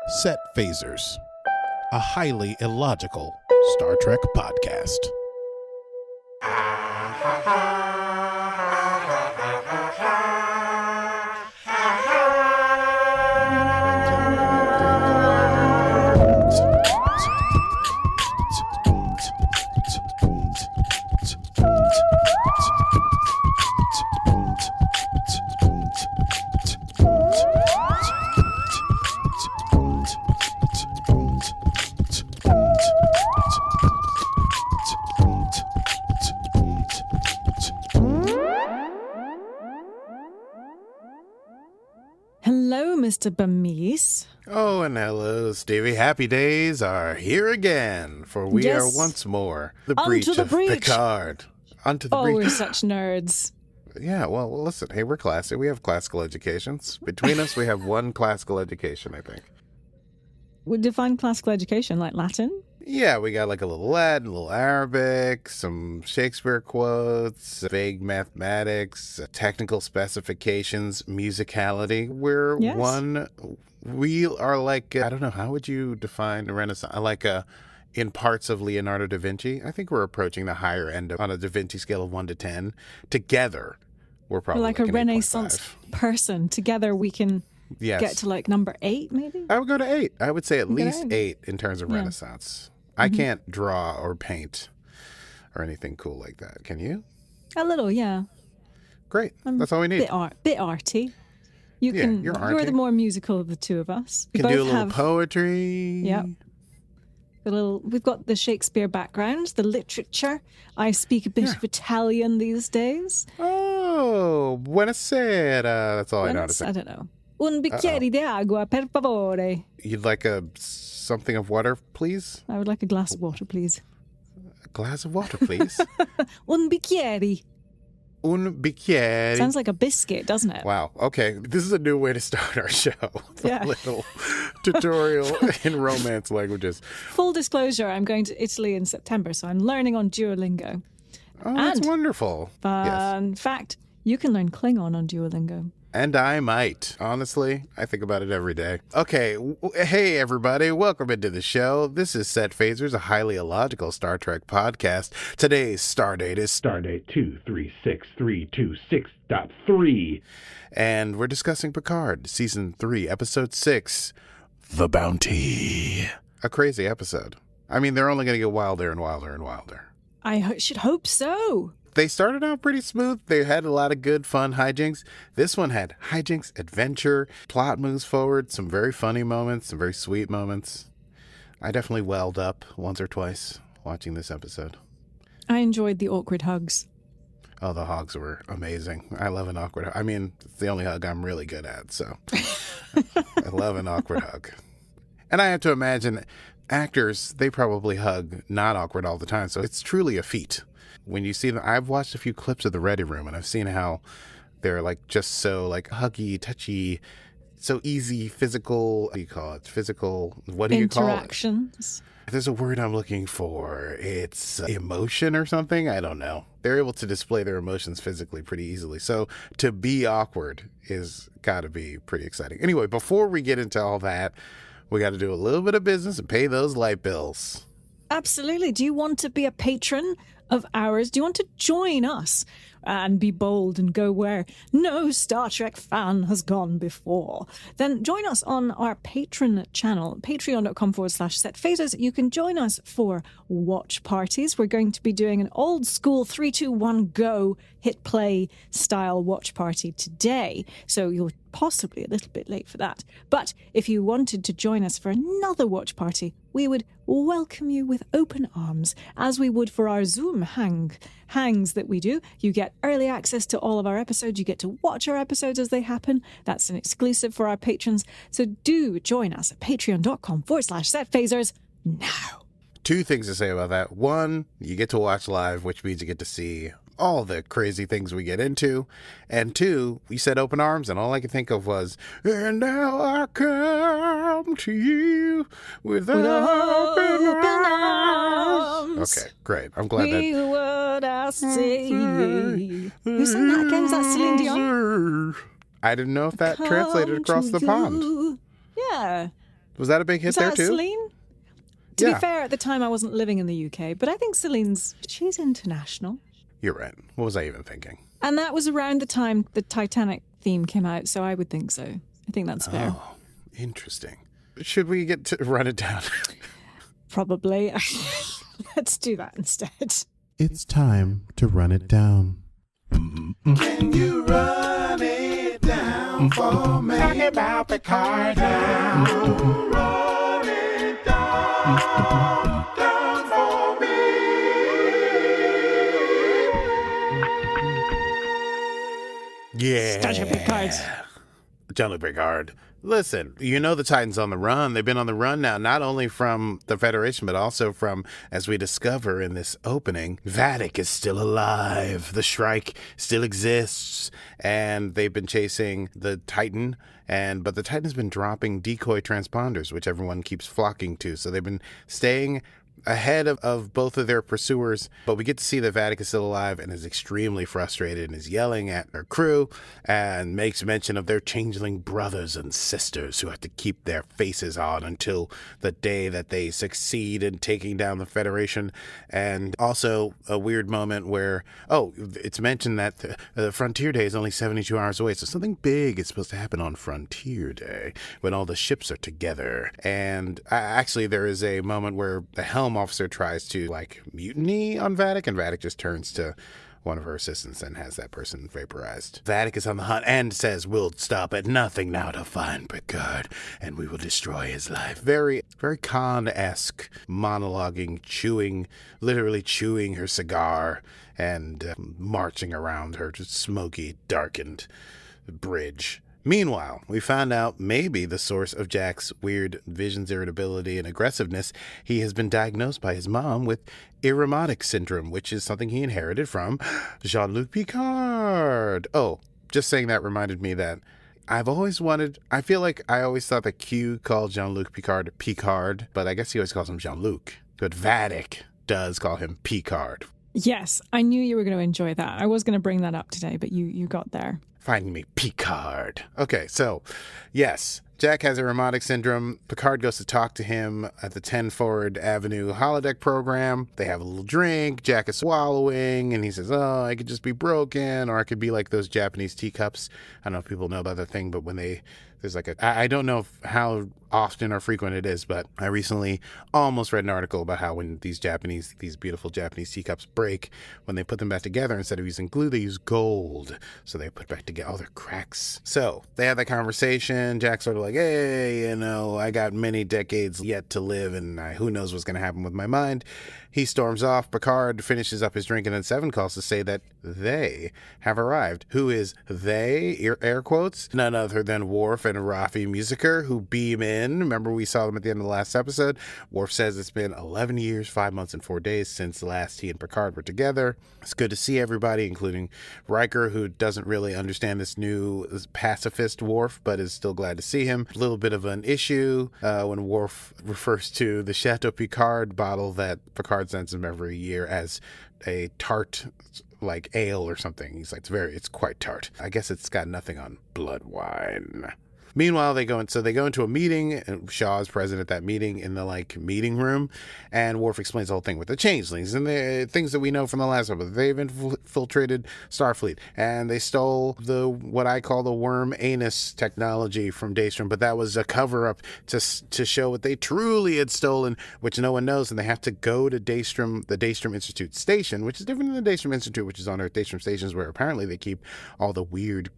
Set Phasers, a highly illogical Star Trek podcast. Hello, Mr. Bamis. Oh, and hello, Stevie. Happy days are here again, for we Yes. are once more the Unto breach the of breach. Picard. Unto the Oh, breach. we're such nerds. Yeah, well, listen, hey, we're classy. We have classical educations. Between us, we have one classical education, I think. We define classical education like Latin. Yeah, we got like a little Latin, a little Arabic, some Shakespeare quotes, vague mathematics, technical specifications, musicality. We're Yes. we are like, I don't know, how would you define the Renaissance? Like in parts of Leonardo da Vinci. I think we're approaching the higher end on a da Vinci scale of 1 to 10. Together, we're We're probably like a an Renaissance 8.5. person. Together we can Yes. get to like number 8, maybe? I would go to 8. I would say at Okay. least 8 in terms of Yeah. Renaissance. I can't draw or paint or anything cool like that. Can you? A little, yeah. Great. That's all we need. Bit arty. You Yeah, can. you're You're arty. the more musical of the two of us. We Can do a both little have poetry. Yep. We've got the Shakespeare background, the literature. I speak a bit of Italian these days. Oh, buonasera. That's all I know how to say. I don't know. Un bicchiere di agua, per favore. You'd like something of water, please? I would like a glass of water, please. A glass of water, please. Un bicchiere. Un bicchiere. Sounds like a biscuit, doesn't it? Wow. Okay. This is a new way to start our show. Yeah. A little tutorial in Romance languages. Full disclosure, I'm going to Italy in September, so I'm learning on Duolingo. Oh, that's And- wonderful. Yes. Fun fact, you can learn Klingon on Duolingo. And I might. Honestly, I think about it every day. Okay, hey everybody, welcome into the show. This is Set Phasers, a highly illogical Star Trek podcast. Today's stardate is Stardate 236326.3. and we're discussing Picard, Season 3, Episode 6, The Bounty. A crazy episode. I mean, they're only going to get wilder and wilder and wilder. I should hope so. They started out pretty smooth. They had a lot of good, fun hijinks. This one had hijinks, adventure, plot moves forward, some very funny moments, some very sweet moments. I definitely welled up once or twice watching this episode. I enjoyed the awkward hugs. Oh, the hogs were amazing. I love an awkward hug. I mean, it's the only hug I'm really good at, so I love an awkward hug. And I have to imagine actors, they probably hug not awkward all the time, so it's truly a feat. When you see them, I've watched a few clips of the Ready Room, and I've seen how they're like just so like huggy, touchy, so easy, physical. What do you call it? Physical. What do you call it? Interactions. There's a word I'm looking for. It's emotion or something. I don't know. They're able to display their emotions physically pretty easily. So to be awkward is got to be pretty exciting. Anyway, before we get into all that, we got to do a little bit of business and pay those light bills. Absolutely. Do you want to be a patron of ours? Do you want to join us and be bold and go where no Star Trek fan has gone before? Then join us on our Patreon channel, patreon.com/setphasers. You can join us for watch parties. We're going to be doing an old school 3, 2, 1, go, hit play style watch party today. So you're possibly a little bit late for that. But if you wanted to join us for another watch party, we would welcome you with open arms, as we would for our Zoom hangs that we do. You get early access to all of our episodes. You get to watch our episodes as they happen. That's an exclusive for our patrons. So do join us at patreon.com/setphasers now. 2 things to say about that. 1, you get to watch live, which means you get to see all the crazy things we get into. And 2, we said open arms, and all I could think of was, and now I come to you with open arms. Okay, great. I'm glad We that... would I say. Who sang that again? Is that Celine Dion? I didn't know if that translated across the pond. Yeah. Was that a big hit Was there, that too? Celine? To Yeah. be fair, at the time I wasn't living in the UK, but I think she's international. You're right. What was I even thinking? And that was around the time the Titanic theme came out, so I would think so. I think that's fair. Oh, interesting. Should we get to run it down? Probably. Let's do that instead. It's time to run it down. Can you run it down for me? Talk about Picard now. Run it down for me. Yeah. Starship Picard. Jean-Luc Picard. Listen, you know the Titan's on the run. They've been on the run now, not only from the Federation, but also from, as we discover in this opening, Vadic is still alive. The Shrike still exists, and they've been chasing the Titan, but the Titan's been dropping decoy transponders, which everyone keeps flocking to. So they've been staying ahead of both of their pursuers, but we get to see that Vadic is still alive and is extremely frustrated and is yelling at their crew and makes mention of their changeling brothers and sisters who have to keep their faces on until the day that they succeed in taking down the Federation. And also a weird moment where, it's mentioned that the Frontier Day is only 72 hours away, so something big is supposed to happen on Frontier Day when all the ships are together. And actually there is a moment where the helm officer tries to mutiny on Vadic, and Vadic just turns to one of her assistants and has that person vaporized. Vadic is on the hunt and says, "We'll stop at nothing now to find Picard, and we will destroy his life." Very, very Khan-esque monologuing, literally chewing her cigar and marching around her smoky, darkened bridge. Meanwhile, we found out maybe the source of Jack's weird visions, irritability, and aggressiveness. He has been diagnosed by his mom with Irumodic syndrome, which is something he inherited from Jean-Luc Picard. Oh, just saying that reminded me that I feel like I always thought that Q called Jean-Luc Picard, but I guess he always calls him Jean-Luc. But Vadic does call him Picard. Yes, I knew you were going to enjoy that. I was going to bring that up today, but you got there. Find me Picard. Okay, so, yes, Jack has Irumodic syndrome. Picard goes to talk to him at the 10 Forward Avenue holodeck program. They have a little drink. Jack is swallowing, and he says, I could just be broken, or I could be like those Japanese teacups. I don't know if people know about that thing, but when there's I don't know how often or frequent it is, but I recently almost read an article about how when these beautiful Japanese teacups break, when they put them back together, instead of using glue, they use gold. So they put back together all their cracks. So they have that conversation. Jack's sort of like, hey, I got many decades yet to live, and who knows what's going to happen with my mind. He storms off. Picard finishes up his drink, and then Seven calls to say that they have arrived. Who is they? Air quotes. None other than Worf and Raffi Musiker, who beam in. Remember, we saw them at the end of the last episode. Worf says it's been 11 years, 5 months, and 4 days since last he and Picard were together. It's good to see everybody, including Riker, who doesn't really understand this new pacifist Worf, but is still glad to see him. A little bit of an issue when Worf refers to the Chateau Picard bottle that Picard sends him every year as a tart, like ale or something. He's like, it's quite tart. I guess it's got nothing on blood wine. Meanwhile, they go into a meeting, and Shaw is present at that meeting in the meeting room, and Worf explains the whole thing with the changelings and the things that we know from the last episode. They've infiltrated Starfleet, and they stole what I call the worm anus technology from Daystrom, but that was a cover-up to show what they truly had stolen, which no one knows, and they have to go to the Daystrom Institute station, which is different than the Daystrom Institute, which is on Earth. Daystrom Stations, where apparently they keep all the weird,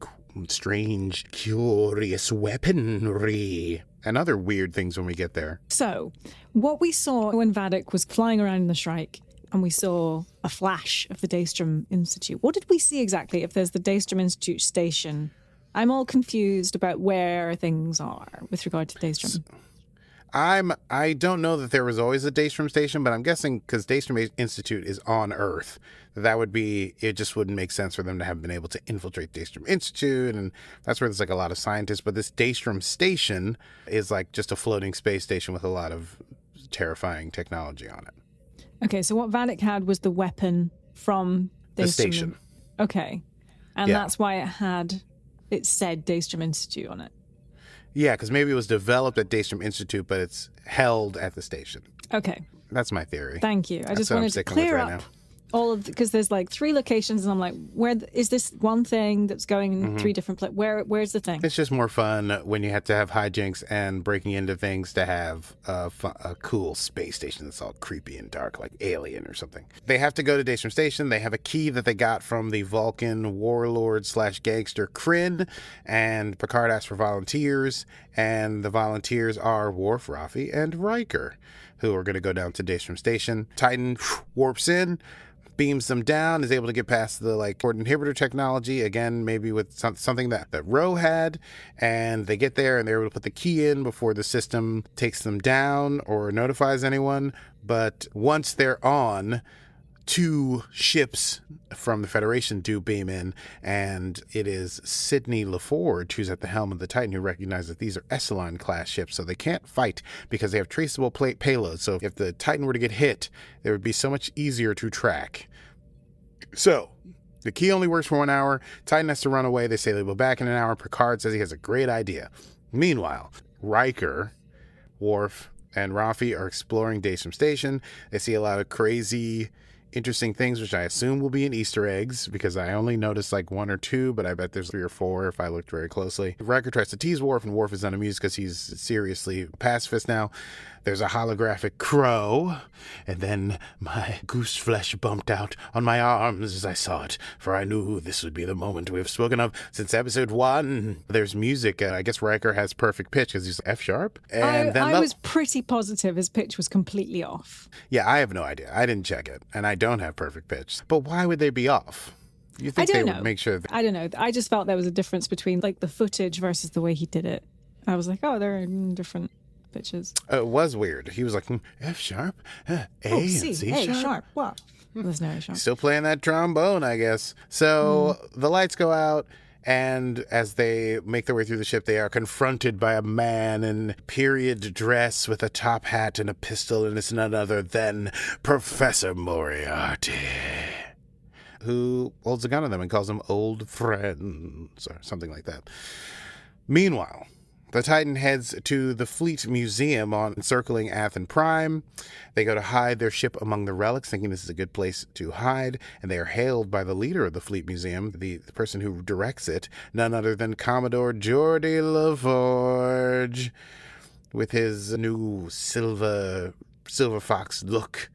strange, curious weaponry and other weird things when we get there. So, what we saw when Vadic was flying around in the Shrike, and we saw a flash of the Daystrom Institute. What did we see exactly if there's the Daystrom Institute station? I'm all confused about where things are with regard to Daystrom. I don't know that there was always a Daystrom station, but I'm guessing because Daystrom Institute is on Earth, it just wouldn't make sense for them to have been able to infiltrate Daystrom Institute, and that's where there's a lot of scientists. But this Daystrom station is just a floating space station with a lot of terrifying technology on it. Okay, so what Vadic had was the weapon from Daystrom. The station. Okay, and that's why it said Daystrom Institute on it. Yeah, because maybe it was developed at Daystrom Institute, but it's held at the station. Okay. That's my theory. Thank you. I just what I'm wanted to sticking with clear right up now. all of because there's like 3 locations, and I'm like, where is this one thing that's going in 3 different places? Where's the thing? It's just more fun when you have to have hijinks and breaking into things to have a cool space station that's all creepy and dark, like Alien or something. They have to go to Daystrom Station. They have a key that they got from the Vulcan warlord / gangster Kryn, and Picard asks for volunteers, and the volunteers are Worf, Raffi, and Riker, who are going to go down to Daystrom Station. Titan warps in, beams them down, is able to get past the port inhibitor technology, again, maybe with something that Ro had, and they get there and they're able to put the key in before the system takes them down or notifies anyone. But once they're on, 2 ships from the Federation do beam in, and it is Sidney LaForge who's at the helm of the Titan, who recognizes that these are Echelon class ships, so they can't fight because they have traceable payloads. So if the Titan were to get hit, it would be so much easier to track. So the key only works for 1 hour. Titan has to run away. They say they'll be back in an hour. Picard says he has a great idea. Meanwhile, Riker, Worf, and Raffi are exploring Daystrom Station. They see a lot of crazy, interesting things, which I assume will be in Easter eggs, because I only noticed 1 or 2, but I bet there's 3 or 4 if I looked very closely. Riker tries to tease Worf, and Worf is unamused because he's seriously a pacifist now. There's a holographic crow, and then my goose flesh bumped out on my arms as I saw it, for I knew this would be the moment we have spoken of since episode 1. There's music. I guess Riker has perfect pitch because he's F sharp. And I was pretty positive his pitch was completely off. Yeah, I have no idea. I didn't check it, and I don't have perfect pitch. But why would they be off? You think they would make sure I don't know. I just felt there was a difference between the footage versus the way he did it. I was like, oh, they're in different pitches. It was weird. He was like, F sharp, A and C sharp. What? There's no A sharp. Still playing that trombone, I guess. So the lights go out, and as they make their way through the ship, they are confronted by a man in period dress with a top hat and a pistol, and it's none other than Professor Moriarty, who holds a gun on them and calls them old friends, or something like that. Meanwhile, the Titan heads to the Fleet Museum on encircling Athen Prime. They go to hide their ship among the relics, thinking this is a good place to hide, and they are hailed by the leader of the Fleet Museum, the person who directs it, none other than Commodore Geordi LaForge, with his new silver fox look.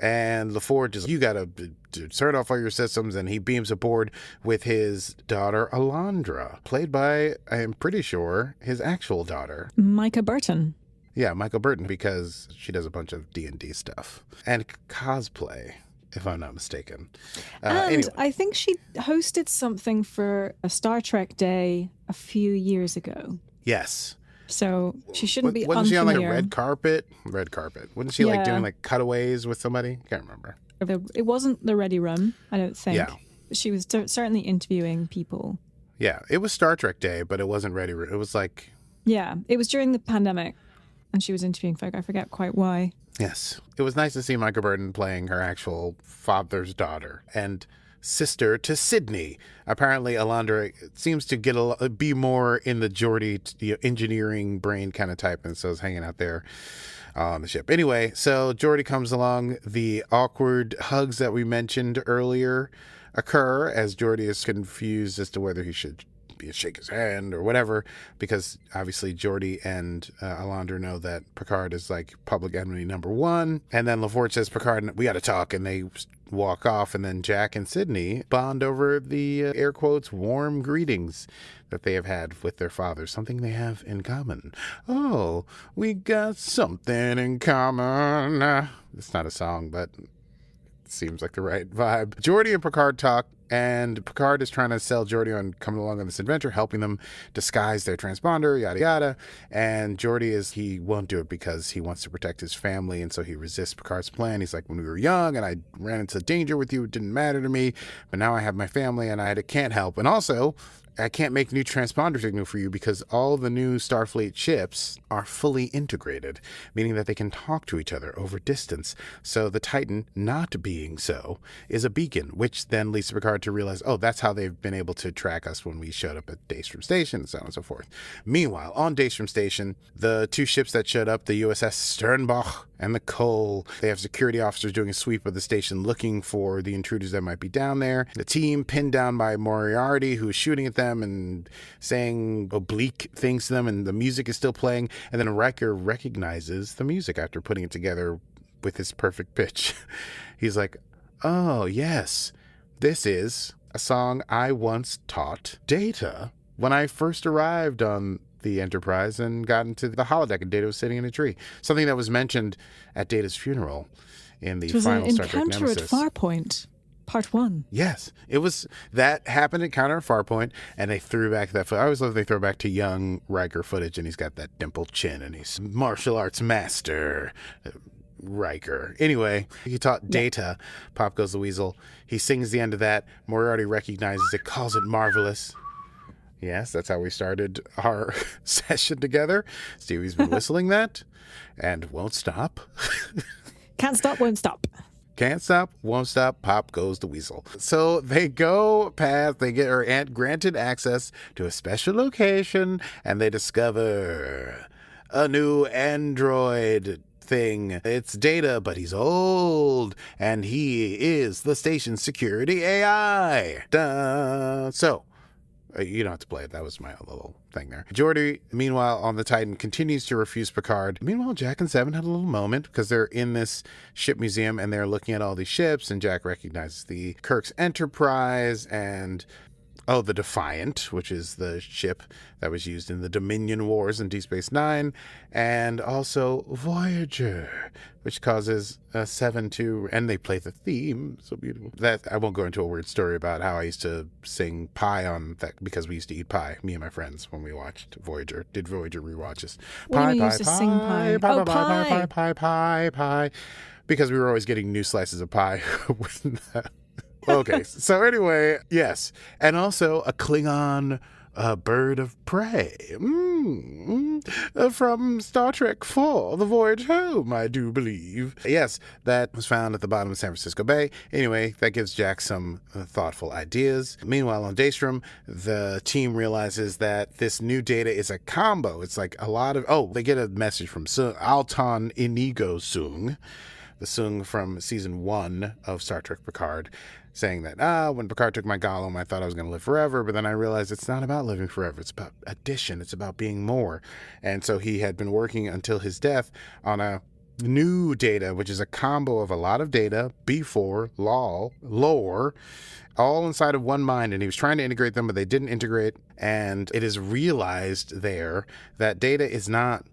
And LaForge is, you gotta turn off all your systems, and he beams aboard with his daughter Alondra, played by, I am pretty sure, his actual daughter. Micah Burton. Yeah, Michael Burton, because she does a bunch of D&D stuff. And cosplay, if I'm not mistaken. Anyway. I think she hosted something for a Star Trek Day a few years ago. Yes. So she shouldn't be Wasn't unfamiliar. she on a red carpet? Red carpet. Wasn't she doing cutaways with somebody? Can't remember. It wasn't the Ready Room, I don't think. Yeah. She was certainly interviewing people. Yeah, it was Star Trek Day, but it wasn't Ready Room. It was Yeah, it was during the pandemic, and she was interviewing folk. I forget quite why. Yes. It was nice to see Micah Burton playing her actual father's daughter and sister to Sydney. Apparently, Alondra seems to be more in the Geordi engineering brain kind of type, and so is hanging out there on the ship. Anyway, so Geordi comes along. The awkward hugs that we mentioned earlier occur as Geordi is confused as to whether he should shake his hand or whatever, because obviously Geordi and Alondra know that Picard is public enemy number 1. And then LaForge says, Picard, we got to talk, and they walk off, and then Jack and Sydney bond over the air quotes warm greetings that they have had with their fathers, something they have in common. Oh, we got something in common. It's not a song, but it seems like the right vibe. Geordi and Picard talk, and Picard is trying to sell Geordi on coming along on this adventure, helping them disguise their transponder, yada yada. And Geordi he won't do it because he wants to protect his family, and so he resists Picard's plan. He's like, when we were young and I ran into danger with you, it didn't matter to me, but now I have my family and I can't help. And also, I can't make new transponder signal for you because all the new Starfleet ships are fully integrated, meaning that they can talk to each other over distance. So the Titan, not being so, is a beacon, which then leads Picard to realize, oh, that's how they've been able to track us when we showed up at Daystrom Station, and so on and so forth. Meanwhile, on Daystrom Station, the two ships that showed up, the USS Sternbach and the Cole, they have security officers doing a sweep of the station looking for the intruders that might be down there. The team pinned down by Moriarty, who is shooting at them and saying oblique things to them, and the music is still playing. And then Riker recognizes the music after putting it together with his perfect pitch. He's like, oh, yes, this is a song I once taught Data when I first arrived on the Enterprise and got into the holodeck, and Data was sitting in a tree. Something that was mentioned at Data's funeral in the final Star Trek Nemesis. It was an encounter at Farpoint, Part 1. Yes, it was. That happened at Encounter at Farpoint, and they threw back that footage. I always love they throw back to young Riker footage, and he's got that dimpled chin, and he's martial arts master. Riker. Anyway, he taught Data. Pop Goes the Weasel. He sings the end of that. Moriarty recognizes it, calls it marvelous. Yes, that's how we started our session together. Stevie's been whistling that and won't stop. Can't stop, won't stop. Can't stop, won't stop, Pop Goes the Weasel. So they go past, they get granted access to a special location, and they discover a new android thing. It's Data, but he's old, and he is the station's security AI. Duh. So, you don't have to play it. That was my little thing there. Geordi, meanwhile, on the Titan, continues to refuse Picard. Meanwhile, Jack and Seven had a little moment because they're in this ship museum and they're looking at all these ships, and Jack recognizes the Kirk's Enterprise and the Defiant, which is the ship that was used in the Dominion Wars in Deep Space Nine, and also Voyager, which causes Seven to, and they play the theme, so beautiful. That I won't go into a weird story about how I used to sing pie on that because we used to eat pie, me and my friends, when we watched Voyager, did Voyager rewatches. What do you mean you used to sing pie? Pie, because we were always getting new slices of pie with that. Okay, so anyway, yes. And also a Klingon bird of prey from Star Trek IV, The Voyage Home, I do believe. Yes, that was found at the bottom of San Francisco Bay. Anyway, that gives Jack some thoughtful ideas. Meanwhile, on Daystrom, the team realizes that this new Data is a combo. It's like a lot of... they get a message from Alton Inigo Sung, the Sung from season 1 of Star Trek Picard, saying that, when Picard took my golem, I thought I was going to live forever, but then I realized it's not about living forever. It's about addition. It's about being more. And so he had been working until his death on a new Data, which is a combo of a lot of data, B4, lore, all inside of one mind. And he was trying to integrate them, but they didn't integrate. And it is realized there that Data is not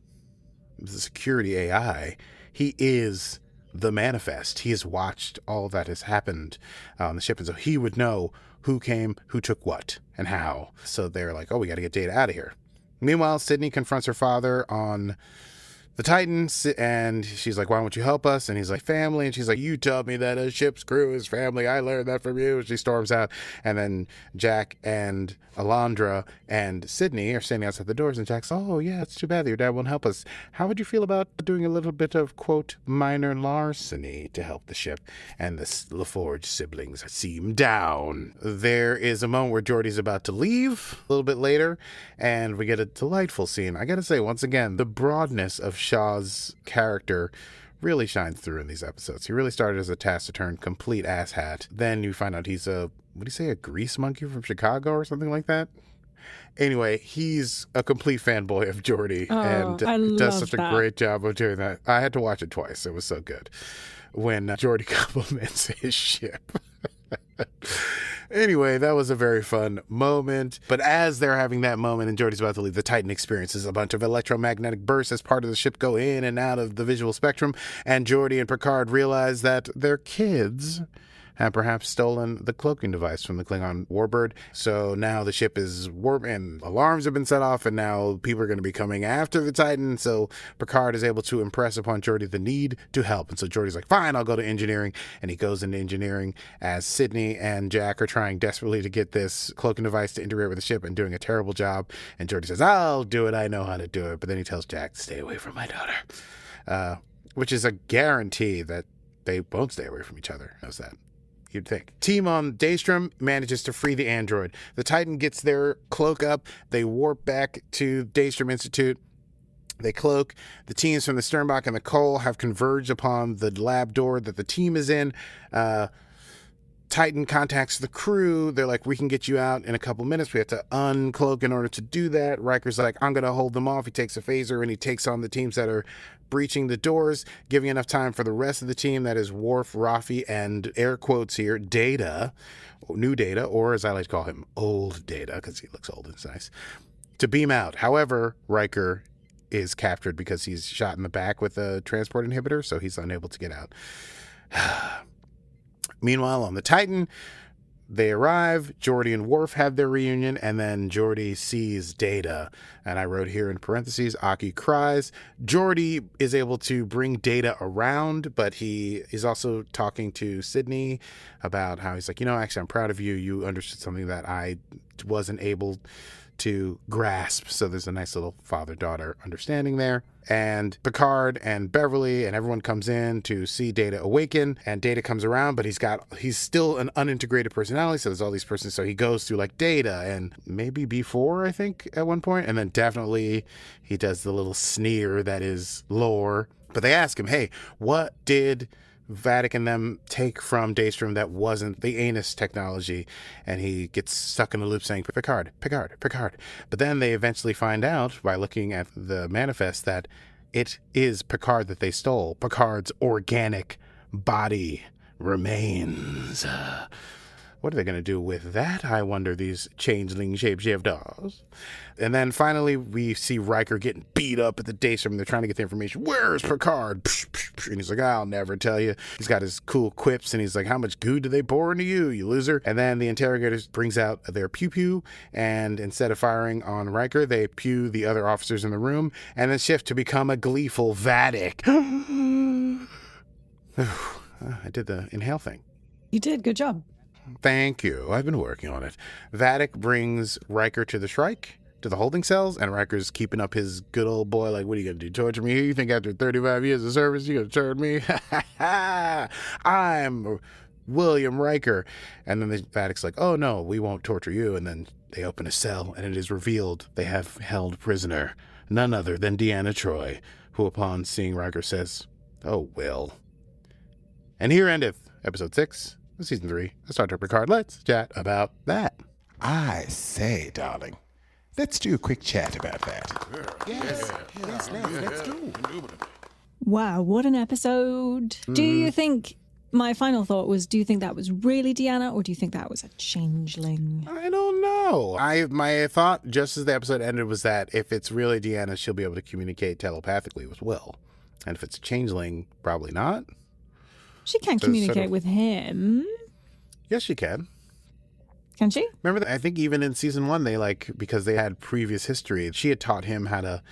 the security AI. He is the manifest. He has watched all that has happened on the ship, and so he would know who came, who took what, and how. So they're like, we got to get Data out of here. Meanwhile, Sydney confronts her father on the Titan, and she's like, why won't you help us? And he's like, family. And she's like, you told me that a ship's crew is family. I learned that from you. And she storms out. And then Jack and Alondra and Sydney are standing outside the doors, and Jack's, yeah, it's too bad that your dad won't help us. How would you feel about doing a little bit of, quote, minor larceny to help the ship? And the LaForge siblings seem down. There is a moment where Geordi's about to leave a little bit later, and we get a delightful scene. I gotta say, once again, the broadness of Shaw's character really shines through in these episodes. He really started as a taciturn, complete asshat. Then you find out he's a grease monkey from Chicago or something like that? Anyway, he's a complete fanboy of Geordi and does such a great job of doing that. I had to watch it twice. It was so good. When Geordi compliments his ship. Anyway, that was a very fun moment. But as they're having that moment and Geordi's about to leave, the Titan experiences a bunch of electromagnetic bursts as part of the ship go in and out of the visual spectrum. And Geordi and Picard realize that their kids have perhaps stolen the cloaking device from the Klingon warbird. So now the ship is warped and alarms have been set off, and now people are going to be coming after the Titan. So Picard is able to impress upon Geordi the need to help. And so Geordi's like, fine, I'll go to engineering. And he goes into engineering as Sydney and Jack are trying desperately to get this cloaking device to integrate with the ship and doing a terrible job. And Geordi says, I'll do it. I know how to do it. But then he tells Jack, stay away from my daughter, which is a guarantee that they won't stay away from each other. How's that? You'd think. Team on Daystrom manages to free the android. The Titan gets their cloak up. They warp back to Daystrom Institute. They cloak. The teams from the Sternbach and the Cole have converged upon the lab door that the team is in. Titan contacts the crew. They're like, we can get you out in a couple minutes. We have to uncloak in order to do that. Riker's like, I'm going to hold them off. He takes a phaser and he takes on the teams that are breaching the doors, giving enough time for the rest of the team, that is Worf, Raffi, and air quotes here, Data, new Data, or as I like to call him, old Data, because he looks old and it's nice, to beam out. However, Riker is captured because he's shot in the back with a transport inhibitor, so he's unable to get out. Meanwhile, on the Titan, they arrive. Geordi and Worf have their reunion, and then Geordi sees Data. And I wrote here in parentheses, Aki cries. Geordi is able to bring Data around, but he is also talking to Sydney about how he's like, actually, I'm proud of you. You understood something that I wasn't able to grasp. So there's a nice little father-daughter understanding there. And Picard and Beverly and everyone comes in to see Data awaken, and Data comes around, but he's still an unintegrated personality. So there's all these persons. So he goes through like Data and maybe B4, I think, at one point. And then definitely he does the little sneer that is lore. But they ask him, hey, what did Vadic and them take from Daystrom that wasn't the anus technology? And he gets stuck in the loop saying, Picard, Picard, Picard. But then they eventually find out by looking at the manifest that it is Picard that they stole. Picard's organic body remains. What are they going to do with that, I wonder, these changeling shapeshifters? And then finally, we see Riker getting beat up at the Daystrom. They're trying to get the information. Where's Picard? And he's like, I'll never tell you. He's got his cool quips, and he's like, how much goo do they pour into you, you loser? And then the interrogator brings out their pew-pew, and instead of firing on Riker, they pew the other officers in the room, and then shift to become a gleeful Vadic. I did the inhale thing. You did. Good job. Thank you. I've been working on it. Vadic brings Riker to the Shrike, to the holding cells, and Riker's keeping up his good old boy, like, what are you going to do, torture me? You think after 35 years of service, you're going to turn me? I'm William Riker. And then the Vadic's like, oh, no, we won't torture you. And then they open a cell, and it is revealed they have held prisoner none other than Deanna Troi, who upon seeing Riker says, oh, Will. And here endeth episode 6. Season 3 of Star Trek Picard. Let's chat about that. I say, darling, let's do a quick chat about that. Yes, let's do. Wow, what an episode. Do you think, my final thought was, do you think that was really Deanna, or do you think that was a changeling? I don't know. My thought, just as the episode ended, was that if it's really Deanna, she'll be able to communicate telepathically with Will. And if it's a changeling, probably not. She can't communicate with him. Yes, she can. Can she? Remember that? I think even in season 1, because they had previous history, she had taught him how to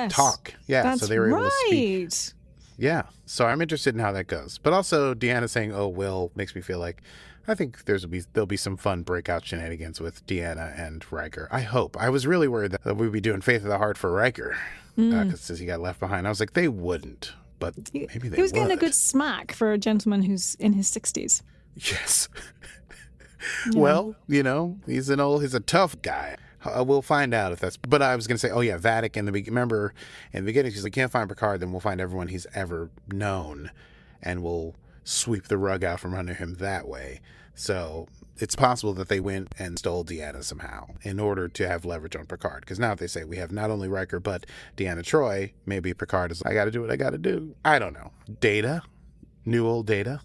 talk. Yeah, that's so they were able to speak. Right. Yeah, so I'm interested in how that goes. But also, Deanna saying, oh, Will, makes me feel like I think there'll be some fun breakout shenanigans with Deanna and Riker. I hope. I was really worried that we'd be doing Faith of the Heart for Riker because he got left behind. I was like, they wouldn't. But maybe they would. He was getting a good smack for a gentleman who's in his 60s. Yes. Yeah. Well, he's a tough guy. We'll find out if that's... But I was going to say, oh yeah, Vadic, remember in the beginning, he's like, can't find Picard, then we'll find everyone he's ever known, and we'll sweep the rug out from under him that way. So it's possible that they went and stole Deanna somehow in order to have leverage on Picard. Because now if they say we have not only Riker, but Deanna Troi, maybe Picard is like, I got to do what I got to do. I don't know. Data? New old Data?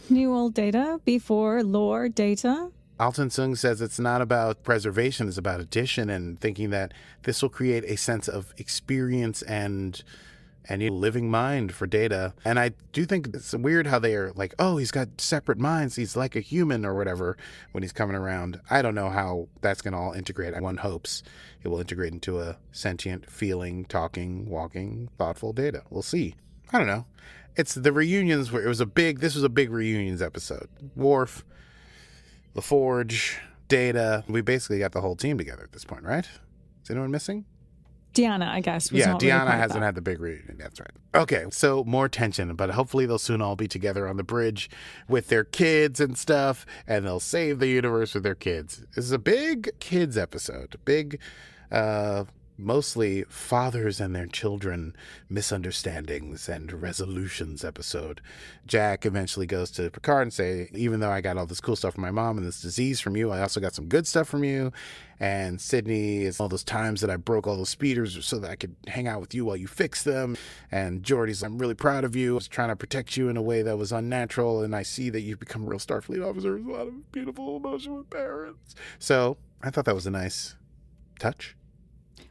New old Data before lore Data. Alton Sung says it's not about preservation, it's about addition, and thinking that this will create a sense of experience and and you living mind for Data. And I do think it's weird how they are like, oh, he's got separate minds. He's like a human or whatever when he's coming around. I don't know how that's going to all integrate. One hopes it will integrate into a sentient, feeling, talking, walking, thoughtful Data. We'll see. I don't know. It's the reunions where this was a big reunions episode. Worf, LaForge, Data. We basically got the whole team together at this point, right? Is anyone missing? Deanna, I guess. Was Yeah, not really Deanna part of hasn't that. had the big reunion. That's right. Okay, so more tension, but hopefully they'll soon all be together on the bridge with their kids and stuff, and they'll save the universe with their kids. This is a big kids episode. Big, mostly fathers and their children misunderstandings and resolutions episode. Jack eventually goes to Picard and say, even though I got all this cool stuff from my mom and this disease from you, I also got some good stuff from you. And Sydney is all those times that I broke all those speeders so that I could hang out with you while you fix them. And Geordi's, I'm really proud of you. I was trying to protect you in a way that was unnatural. And I see that you've become a real Starfleet officer with a lot of beautiful emotion with parents. So I thought that was a nice touch.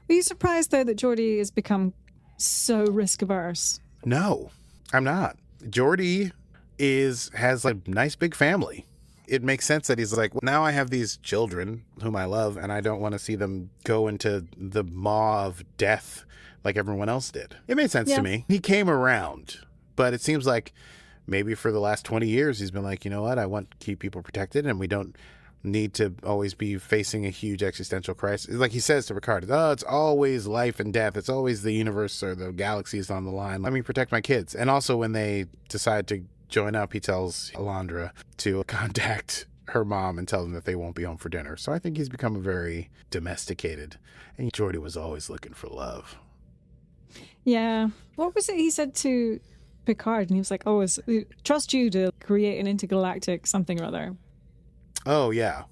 Were you surprised, though, that Geordi has become so risk-averse? No, I'm not. Geordi has like a nice big family. It makes sense that he's like, well, now I have these children whom I love, and I don't want to see them go into the maw of death like everyone else did. It made sense to me. He came around, but it seems like maybe for the last 20 years, he's been like, you know what? I want to keep people protected, and we don't need to always be facing a huge existential crisis. Like he says to Picard, oh, it's always life and death. It's always the universe or the galaxy is on the line. Let me protect my kids. And also when they decide to join up, he tells Alondra to contact her mom and tell them that they won't be home for dinner. So I think he's become a very domesticated. And Geordi was always looking for love. Yeah. What was it he said to Picard? And he was like, oh, trust you to create an intergalactic something or other. Oh, yeah.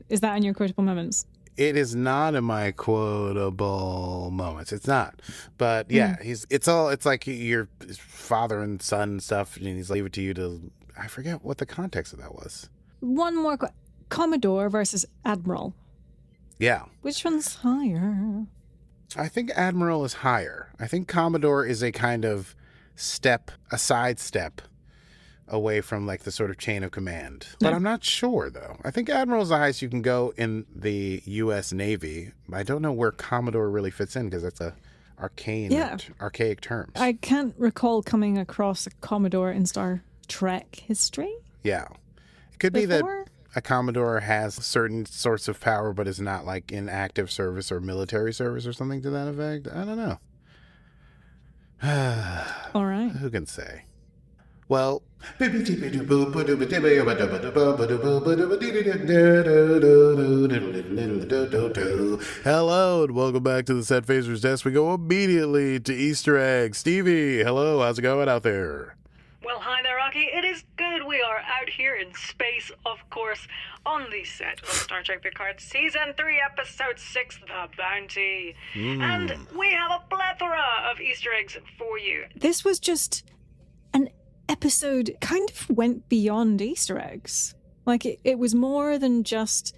Is that in your quotable moments? It is not in my quotable moments. It's not. But yeah, it's like your father and son and stuff, and he's leave it to you to, I forget what the context of that was. One more. Commodore versus Admiral. Yeah. Which one's higher? I think Admiral is higher. I think Commodore is a kind of a sidestep away from like the sort of chain of command. But I'm not sure though. I think Admiral is the highest you can go in the U.S. Navy. I don't know where Commodore really fits in because that's a archaic term. I can't recall coming across a Commodore in Star Trek history. Yeah. It could be that a Commodore has certain sorts of power but is not like in active service or military service or something to that effect. I don't know. All right. Who can say? Well, hello and welcome back to the Set Phasers Desk. We go immediately to Easter eggs. Stevie, hello, how's it going out there? Well, hi there, Rocky. It is good. We are out here in space, of course, on the set of Star Trek Picard Season 3, Episode 6, The Bounty. And we have a plethora of Easter eggs for you. This was just an episode kind of went beyond Easter eggs. Like, it was more than just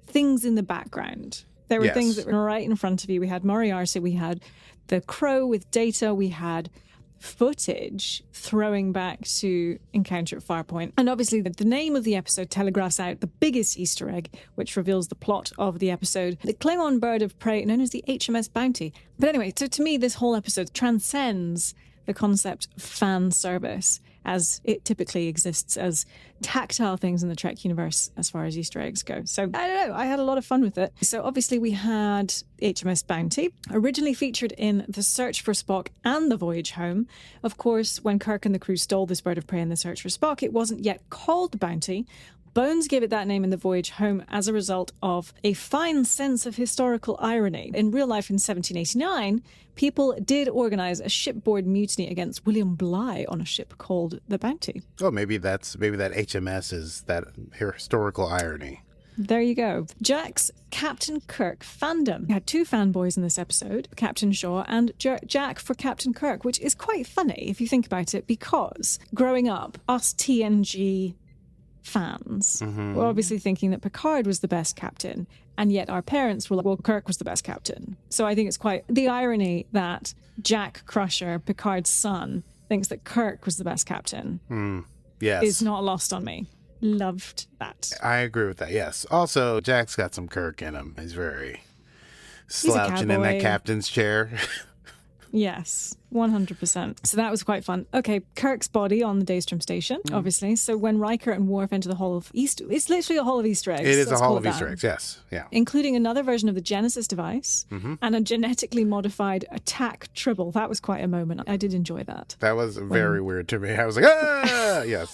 things in the background. There were things that were right in front of you. We had Moriarty, we had the Crow with Data, we had footage throwing back to Encounter at Farpoint. And obviously the name of the episode telegraphs out the biggest Easter egg, which reveals the plot of the episode. The Klingon bird of prey known as the HMS Bounty. But anyway, so to me, this whole episode transcends the concept of fan service as it typically exists as tactile things in the Trek universe as far as Easter eggs go. So, I don't know, I had a lot of fun with it. So obviously we had HMS Bounty, originally featured in The Search for Spock and The Voyage Home. Of course, when Kirk and the crew stole this bird of prey in The Search for Spock, it wasn't yet called Bounty. Bones gave it that name in The Voyage Home as a result of a fine sense of historical irony. In real life in 1789, people did organise a shipboard mutiny against William Bligh on a ship called the Bounty. Oh, maybe that HMS is that historical irony. There you go. Jack's Captain Kirk fandom. We had two fanboys in this episode, Captain Shaw and Jack for Captain Kirk, which is quite funny if you think about it, because growing up, us TNG fans were obviously thinking that Picard was the best captain. And yet our parents were like, well, Kirk was the best captain. So I think it's quite the irony that Jack Crusher, Picard's son, thinks that Kirk was the best captain. Yes. Is not lost on me. Loved that. I agree with that, yes. Also, Jack's got some Kirk in him. He's very slouching in that captain's chair. Yes, 100%. So that was quite fun. Okay, Kirk's body on the Daystrom Station, obviously. So when Riker and Worf enter the Hall of Easter... It's literally a Hall of Easter eggs. It is a Hall of Easter eggs, yes. Yeah. Including another version of the Genesis device and a genetically modified attack tribble. That was quite a moment. I did enjoy that. That was very weird to me. I was like, ah! Yes.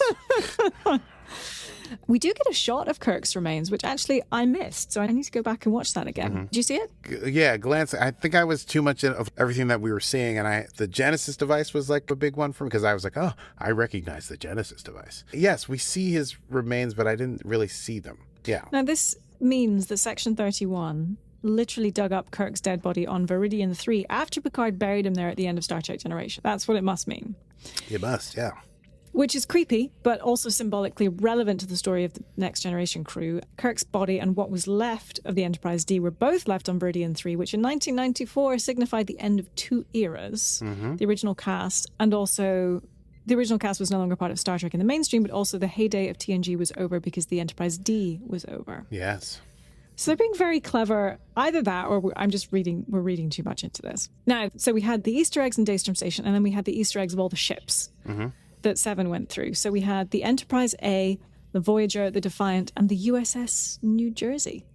We do get a shot of Kirk's remains, which actually I missed, so I need to go back and watch that again. Did you see it? Yeah, glance. I think I was too much of everything that we were seeing, and the Genesis device was like a big one for me, because I was like, oh, I recognize the Genesis device. Yes, we see his remains, but I didn't really see them. Yeah. Now, this means that Section 31 literally dug up Kirk's dead body on Viridian 3 after Picard buried him there at the end of Star Trek Generation. That's what it must mean. It must, yeah. Which is creepy, but also symbolically relevant to the story of the Next Generation crew. Kirk's body and what was left of the Enterprise D were both left on Viridian 3, which in 1994 signified the end of two eras. The original cast, and also the original cast was no longer part of Star Trek in the mainstream, but also the heyday of TNG was over because the Enterprise D was over. Yes. So they're being very clever. Either that, or we're reading too much into this. Now, so we had the Easter eggs in Daystrom Station, and then we had the Easter eggs of all the ships that Seven went through. So we had the Enterprise A, the Voyager, the Defiant, and the USS New Jersey.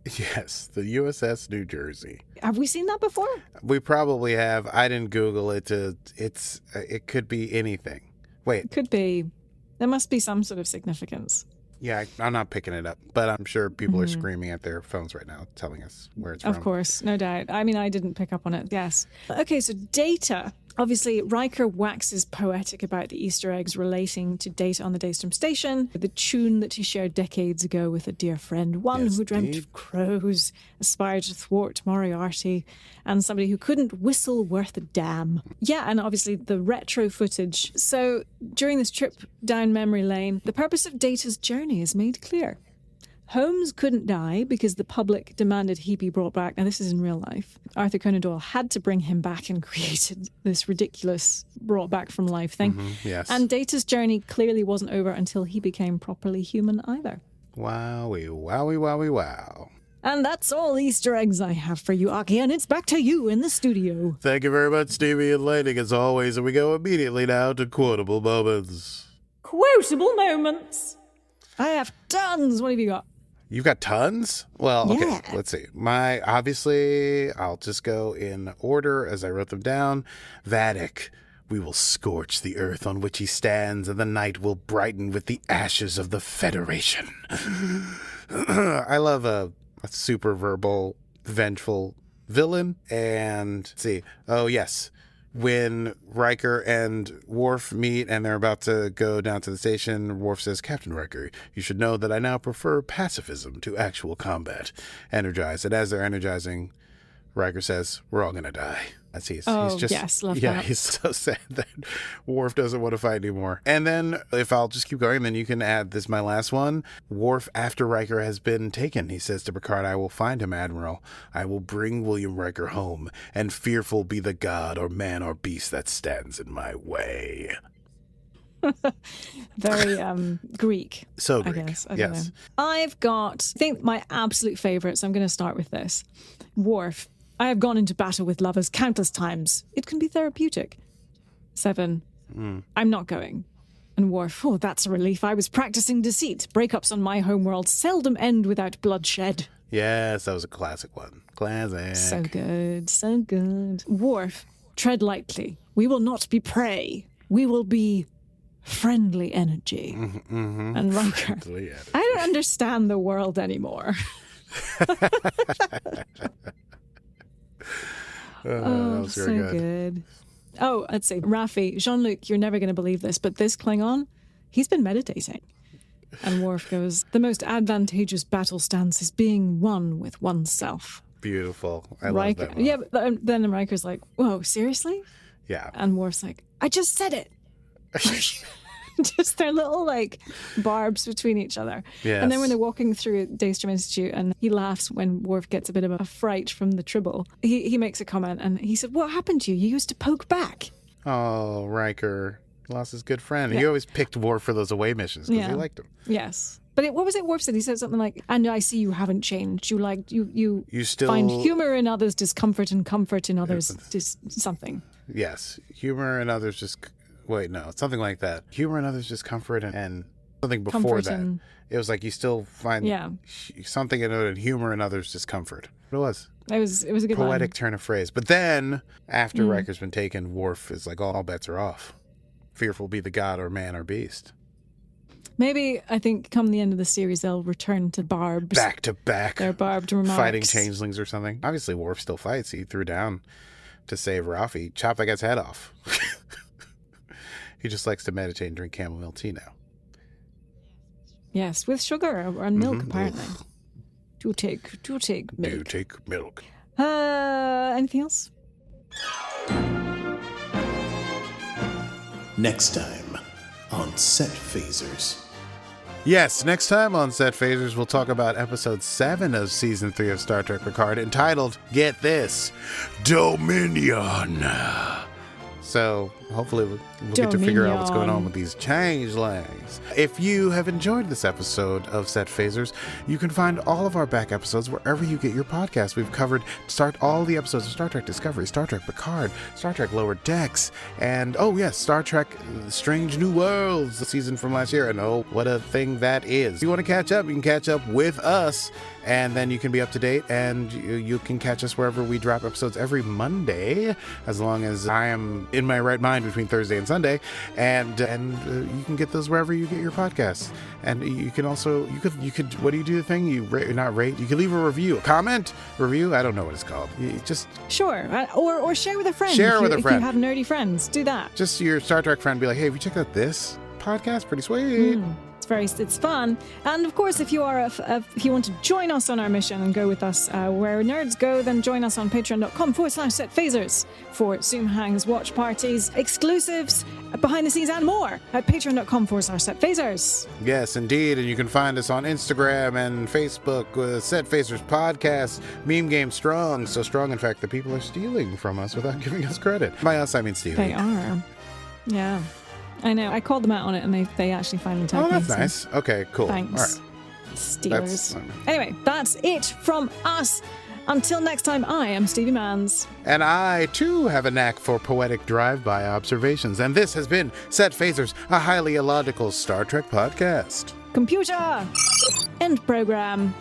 Yes, the USS New Jersey. Have we seen that before? We probably have. I didn't Google it. It could be anything. Wait. It could be. There must be some sort of significance. Yeah, I'm not picking it up, but I'm sure people are screaming at their phones right now, telling us where it's from. Of course, no doubt. I mean, I didn't pick up on it, yes. Okay, so Data. Obviously, Riker waxes poetic about the Easter eggs relating to Data on the Daystrom Station, the tune that he shared decades ago with a dear friend, one who dreamt of crows, aspired to thwart Moriarty, and somebody who couldn't whistle worth a damn. Yeah, and obviously the retro footage. So during this trip down memory lane, the purpose of Data's journey is made clear. Holmes couldn't die because the public demanded he be brought back. Now, this is in real life. Arthur Conan Doyle had to bring him back and created this ridiculous brought back from life thing. Yes. And Data's journey clearly wasn't over until he became properly human either. Wowie, wowie, wowie, wow. And that's all Easter eggs I have for you, Aki, and it's back to you in the studio. Thank you very much, Stevie and Lightning, as always, and we go immediately now to Quotable Moments. Quotable Moments. I have tons. What have you got? You've got tons? Well, okay, Yeah. let's see. Obviously, I'll just go in order as I wrote them down. Vadic, we will scorch the earth on which he stands, and the night will brighten with the ashes of the Federation. I love a super verbal, vengeful villain. And let's see. Oh, yes. When Riker and Worf meet and they're about to go down to the station, Worf says, Captain Riker, you should know that I now prefer pacifism to actual combat. Energize. And as they're energizing, Riker says, we're all going to die. Yes, love that. He's so sad that Worf doesn't want to fight anymore. And then, if I'll just keep going, then you can add this, my last one. Worf, after Riker has been taken, he says to Picard, I will find him, Admiral. I will bring William Riker home, and fearful be the god or man or beast that stands in my way. Very Greek. So I Greek, guess. I don't yes. know. I've got, I think, my absolute favourites. I'm going to start with this. Worf. I have gone into battle with lovers countless times. It can be therapeutic. 7. I'm not going. And Worf, oh, that's a relief. I was practicing deceit. Breakups on my homeworld seldom end without bloodshed. Yes, that was a classic one. Classic. So good, so good. Worf, tread lightly. We will not be prey. We will be friendly energy. And Riker, I don't understand the world anymore. That was so very good. Oh, let's see. Raffi, Jean-Luc, you're never going to believe this, but this Klingon, he's been meditating. And Worf goes, the most advantageous battle stance is being one with oneself. Beautiful. I Riker, love that one. yeah, but then Riker's like, whoa, seriously? Yeah. And Worf's like, I just said it. Just their little like barbs between each other. Yes. And then when they're walking through Daystrom Institute and he laughs when Worf gets a bit of a fright from the Tribble, he makes a comment and he said, "What happened to you? You used to poke back." Oh, Riker lost his good friend. He always picked Worf for those away missions because he liked him. Yes. But what was it Worf said? He said something like, "And I see you haven't changed. You still find humor in others, discomfort and comfort in others, something." Yes. Humor in others just... Wait, no. Something like that. Humor in others just comfort and something before Comfort that. and- It was like you still find something in it and humor in others discomfort. It was. It was a good Poetic line. turn of phrase. But then, after Riker's been taken, Worf is like, all bets are off. Fearful be the god or man or beast. Maybe, I think, come the end of the series, they'll return to barbs. Back to back. Their barbed remarks. Fighting changelings or something. Obviously, Worf still fights. He threw down to save Raffi. Chop that guy's head off. He just likes to meditate and drink chamomile tea now. Yes, with sugar and milk, apparently. Do take milk. Do take milk. Anything else? Next time on Set Phasers. Yes, next time on Set Phasers, we'll talk about episode 7 of season 3 of Star Trek Picard, entitled, get this, Dominion. So hopefully we'll get to figure out what's going on with these changelings. If you have enjoyed this episode of Set Phasers, you can find all of our back episodes wherever you get your podcasts. We've covered all the episodes of Star Trek Discovery, Star Trek Picard, Star Trek Lower Decks, and Star Trek Strange New Worlds, the season from last year. And what a thing that is. If you want to catch up, you can catch up with us, and then you can be up to date, and you can catch us wherever we drop episodes every Monday, as long as I am in my right mind between Thursday and Sunday, and you can get those wherever you get your podcasts. And you can also you could what do you do the thing you not rate, you can leave a review, a comment, review, I don't know what it's called. You just or share with a friend. Share with a friend. If you have nerdy friends, do that. Just your Star Trek friend, be like, hey, have you checked out this podcast? Pretty sweet. It's fun. And of course, if you want to join us on our mission and go with us where nerds go, then join us on patreon.com/setphasers for Zoom hangs, watch parties, exclusives, behind the scenes, and more at patreon.com/setphasers. Yes, indeed. And you can find us on Instagram and Facebook with Set Phasers Podcast. Meme game strong. So strong, in fact, that people are stealing from us without giving us credit. By us, I mean stealing. They are. Yeah. I know. I called them out on it, and they actually finally tagged me. Oh, that's nice. Okay, cool. Thanks. All right. Steelers. Anyway, that's it from us. Until next time, I am Stevie Manns. And I, too, have a knack for poetic drive-by observations. And this has been Set Phasers, a highly illogical Star Trek podcast. Computer! End program.